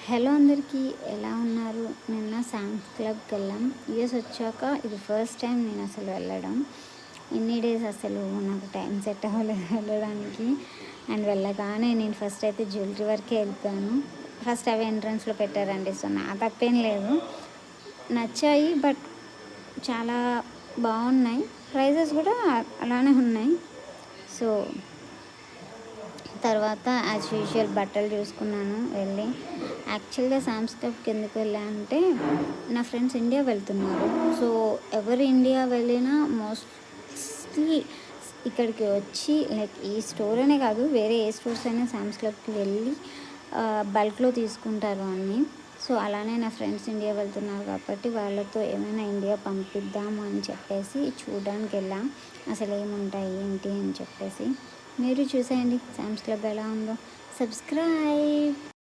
Hello అందరికీ, ఎలా ఉన్నారు? నిన్న సామ్స్ క్లబ్‌కి వెళ్ళాం. యూఎస్ వచ్చాక ఇది ఫస్ట్ టైం నేను అసలు వెళ్ళడం. ఇన్ని డేస్ అసలు నాకు టైం సెట్ అవ్వలేదు వెళ్ళడానికి. అండ్ వెళ్ళగానే నేను ఫస్ట్ అయితే జ్యువెలరీ వరకే వెళ్ళిపోయాను. ఫస్ట్ అవి ఎంట్రన్స్‌లో పెట్టారండి. సో, నా తప్పేం లేదు. నచ్చాయి, బట్ చాలా బాగున్నాయి. ప్రైజెస్ కూడా అలానే ఉన్నాయి. సో, తర్వాత యాజ్ యూజువల్ బట్టలు చూసుకున్నాను వెళ్ళి. యాక్చువల్‌గా సామ్స్ క్లబ్‌కి ఎందుకు వెళ్ళా అంటే, నా ఫ్రెండ్స్ ఇండియా వెళ్తున్నారు. సో, ఎవరు ఇండియా వెళ్ళినా మోస్ట్‌లీ ఇక్కడికి వచ్చి లైక్ ఈ స్టోర్ అనే కాదు, వేరే ఏ స్టోర్స్ అయినా సామ్స్ క్లబ్‌కి వెళ్ళి బల్క్‌లో తీసుకుంటారు అన్నీ. సో, అలానే నా ఫ్రెండ్స్ ఇండియా వెళ్తున్నారు కాబట్టి వాళ్ళతో ఏమైనా ఇండియా పంపిద్దాము అని చెప్పేసి చూడడానికి వెళ్ళాం. అసలు ఏముంటాయి ఏంటి అని చెప్పేసి. మీరు చూసేయండి సామ్స్ క్లబ్ ఎలా ఉందో. సబ్స్క్రైబ్.